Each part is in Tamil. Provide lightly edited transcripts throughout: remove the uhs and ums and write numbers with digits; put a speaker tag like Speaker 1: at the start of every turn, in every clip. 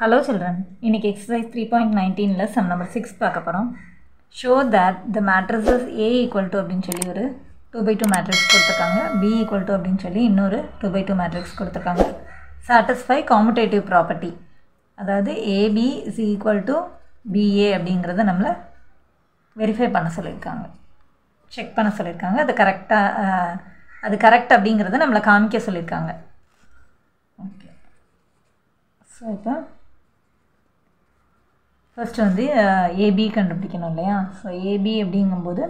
Speaker 1: Hello children, இன்னைக்கு exercise 3.19ல sum number 6 பார்க்க போறோம். Show that the matrices A equal to அப்படினு சொல்லி ஒரு 2 by 2 matrix கொடுத்திருக்காங்க. B equal to அப்படினு சொல்லி இன்னொரு 2 by 2 matrix கொடுத்திருக்காங்க. Satisfy commutative property. அதாவது AB is equal to BA அப்படிங்கறத நம்மள வெரிஃபை பண்ண சொல்லிருக்காங்க. செக் பண்ண சொல்லிருக்காங்க. அது கரெக்ட் அப்படிங்கறத நம்மள காமிக்க சொல்லிருக்காங்க. ஓகே. சோ இப்போ ஃபர்ஸ்ட் வந்து AB கண்டுபிடிக்கணும் இல்லையா? ஸோ AB அப்படிங்கும்போது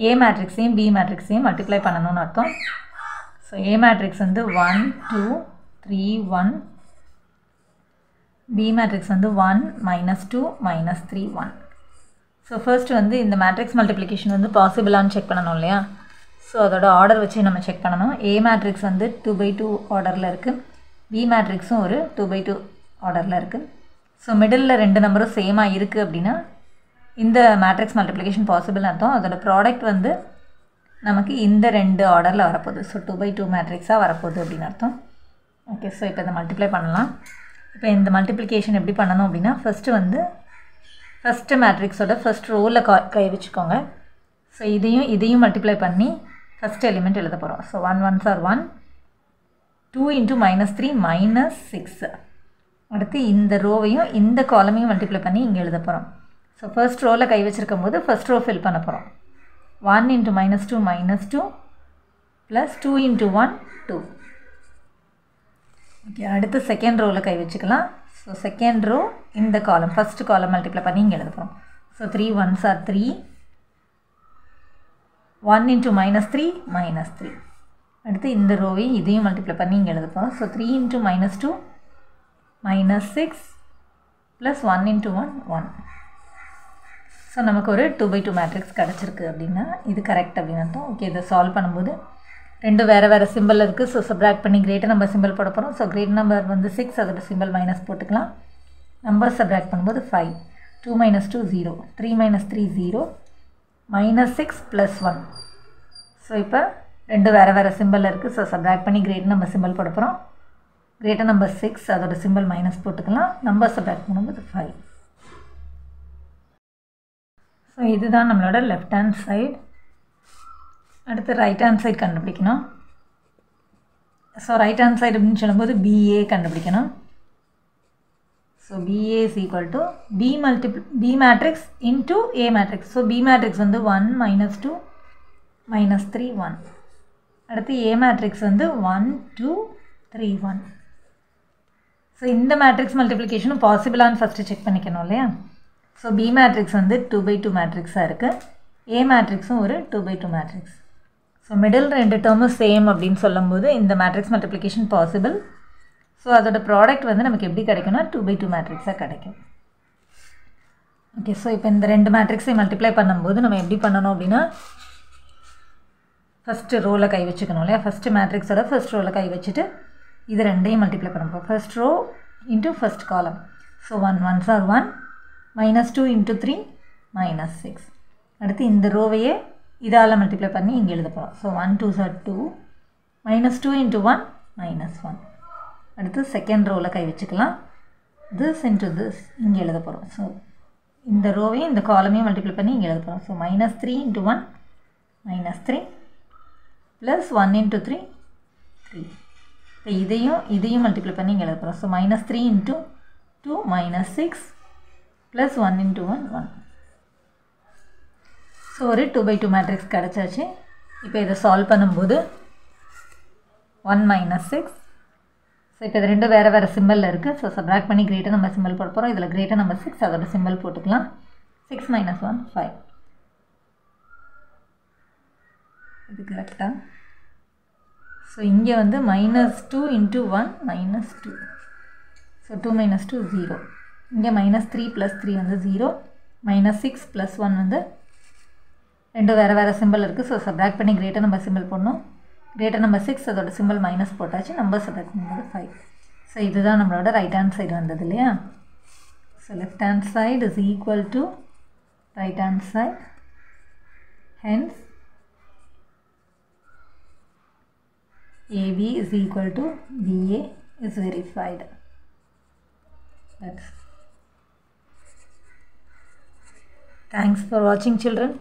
Speaker 1: A மேட்ரிக்ஸையும் B மேட்ரிக்ஸையும் மல்டிப்ளை பண்ணணும்னு அர்த்தம். ஸோ A மேட்ரிக்ஸ் வந்து 1 2 3 1, B மேட்ரிக்ஸ் வந்து 1 -2 -3 1. ஸோ ஃபர்ஸ்ட் வந்து இந்த மேட்ரிக்ஸ் மல்டிப்ளிகேஷன் வந்து பாசிபிளான்னு செக் பண்ணணும் இல்லையா? ஸோ அதோட ஆர்டர் வச்சு நம்ம செக் பண்ணணும். A மேட்ரிக்ஸ் வந்து 2 by 2 ஆர்டரில் இருக்குது. B மேட்ரிக்ஸும் ஒரு 2 by 2 ஆர்டரில் இருக்குது. ஸோ மிடில் ரெண்டு நம்பரும் சேமாக இருக்குது அப்படின்னா இந்த மேட்ரிக்ஸ் மல்டிப்ளிகேஷன் பாசிபிள் அர்த்தம். அதோட ப்ராடக்ட் வந்து நமக்கு இந்த ரெண்டு ஆர்டரில் வரப்போகுது. ஸோ 2 by 2 மேட்ரிக்ஸாக வரப்போகுது அப்படின்னு அர்த்தம். ஓகே, ஸோ இப்போ இதை மல்டிப்ளை பண்ணலாம். இப்போ இந்த மல்டிப்ளிகேஷன் எப்படி பண்ணணும் அப்படின்னா ஃபஸ்ட்டு வந்து ஃபஸ்ட்டு மேட்ரிக்ஸோட ஃபஸ்ட் ரோவில் கை வச்சுக்கோங்க. ஸோ இதையும் மல்டிப்ளை பண்ணி ஃபஸ்ட் எலிமெண்ட் எழுத போகிறோம். So 1 1s are 1, 2 × -3 -6. அடுத்து இந்த ரோவையும் இந்த காலமையும் மல்டிப்ளை பண்ணி இங்கே எழுத போகிறோம். ஸோ ஃபர்ஸ்ட் ரோவில் கை வச்சுருக்கும் போது ஃபர்ஸ்ட் ரோ ஃபில் பண்ண போகிறோம். 1 × -2 -2 ப்ளஸ் 2 × 1 2. ஓகே, அடுத்து செகண்ட் ரோவில் கை வச்சுக்கலாம். ஸோ செகண்ட் ரோ இந்த காலம் ஃபஸ்ட்டு காலம் மல்டிப்ளை பண்ணி இங்கே எழுத போகிறோம். So 3 1s are 3, 1 × -3 -3. அடுத்து இந்த ரோவையும் இதையும் மல்டிப்ளை பண்ணி இங்கே எழுத போகிறோம். ஸோ 3 × -2 -6 + 1 × 1 1. ஸோ நமக்கு ஒரு 2 by 2 மேட்ரிக்ஸ் கிடச்சிருக்கு அப்படின்னா இது கரெக்ட் அப்படின்னு அர்த்தம். ஓகே, இதை சால்வ் பண்ணும்போது ரெண்டு வேறு சிம்பிள் இருக்குது. ஸோ சப்ராக்ட் பண்ணி கிரேட்டர் நம்பர் சிம்பிள் போட போகிறோம். ஸோ கிரேட் நம்பர் வந்து 6, அதோட சிம்பிள் மைனஸ் போட்டுக்கலாம். நம்பர் சப்ராக்ட் பண்ணும்போது 5, 2 - 2 0, 3 - 3 0, -6 + 1. ஸோ இப்போ ரெண்டு வேறு சிம்பிள் இருக்குது. ஸோ சப்ராக்ட் பண்ணி கிரேட் நம்பர் சிம்பிள் போட போகிறோம். கிரேட்டர் நம்பர் 6, அதோட சிம்பிள் மைனஸ் போட்டுக்கலாம். நம்பர் சப்ராக்ட் பண்ணும்போது 5. ஸோ இதுதான் நம்மளோட லெஃப்ட் ஹேண்ட் சைடு. அடுத்து ரைட் ஹேண்ட் சைடு கண்டுபிடிக்கணும். ஸோ ரைட் ஹேண்ட் சைடு அப்படின்னு சொல்லும்போது BA கண்டுபிடிக்கணும். So BA is equal to B matrix into A matrix. So B matrix வந்து 1 -2 -3 1. அடுத்து A மேட்ரிக்ஸ் வந்து 1 2 3 1. ஸோ இந்த மேட்ரிக்ஸ் மல்டிப்ளிகேஷனும் பாசிபிளான்னு ஃபஸ்ட்டு செக் பண்ணிக்கணும் இல்லையா? ஸோ B மேட்ரிக்ஸ் வந்து 2 by 2 மேட்ரிக்ஸாக இருக்குது. A மேட்ரிக்ஸும் ஒரு 2 by 2 மேட்ரிக்ஸ். ஸோ மிடில் ரெண்டு டேர்மும் சேம் அப்படின்னு சொல்லும்போது இந்த மேட்ரிக்ஸ் மல்டிப்ளிகேஷன் பாசிபிள். ஸோ அதோட ப்ராடக்ட் வந்து நமக்கு எப்படி கிடைக்கும்னா 2 by 2 மேட்ரிக்ஸாக கிடைக்கும். ஓகே, ஸோ இப்போ இந்த ரெண்டு மேட்ரிக்ஸை மல்டிப்ளை பண்ணும்போது நம்ம எப்படி பண்ணணும் அப்படின்னா ஃபஸ்ட்டு ரோவில் கை வச்சுக்கணும் இல்லையா? ஃபஸ்ட்டு மேட்ரிக்ஸோட ஃபஸ்ட் ரோவில் கை வச்சுட்டு இது ரெண்டையும் மல்டிப்ளை பண்ணுறோம். First row into first column. So 1 1s are 1, -2 × 3 -6. அடுத்து இந்த ரோவையே இதால் மல்டிப்ளை பண்ணி இங்கே எழுத போகிறோம். So 1 2s are 2, -2 × 1 -1. அடுத்து செகண்ட் ரோவில் கை வச்சுக்கலாம். திஸ் இன்ட்டு திஸ் இங்கே எழுத போகிறோம். ஸோ இந்த ரோவையும் இந்த காலமையும் மல்டிப்ளை பண்ணி இங்கே எழுத போகிறோம். So -3 × 1 -3 plus 1 × 3 3. இப்போ இதையும் மல்டிப்ளை பண்ணி இங்கே எழுத போகிறோம். So -3 × 2 -6 plus 1 × 1 1. ஸோ ஒரு 2 by 2 மேட்ரிக்ஸ் கிடச்சாச்சு. இப்போ இதை சால்வ் பண்ணும்போது 1 -6. ஸோ இப்போ இது ரெண்டு வேறு சிம்பிளில் இருக்குது. ஸோ சப்ராக்ட் பண்ணி கிரேட்டர் நம்பர் சிம்பிள் போட போகிறோம். இதில் கிரேட்டர் நம்பர் 6, அதோட சிம்பிள் போட்டுக்கலாம். 6 - 1 5. இது கரெக்டாக. ஸோ இங்கே வந்து -2 × 1 -2. ஸோ 2 - 2 0. இங்கே -3 + 3 வந்து 0, -6 + 1 வந்து ரெண்டு வேறு சிம்பிள் இருக்குது. ஸோ சப்ராக்ட் பண்ணி கிரேட்டர் நம்பர் சிம்பிள் போடணும். கிரேட்டர் நம்பர் 6, அதோட சிம்பிள் மைனஸ் போட்டாச்சு. நம்பர் சப்ராக்ட் பண்ணும்போது 5. ஸோ இதுதான் நம்மளோட ரைட் ஹேண்ட் சைடு வந்தது இல்லையா? So left hand side is equal to right hand side. Hence AB is equal to BA is verified. Thanks for watching, children.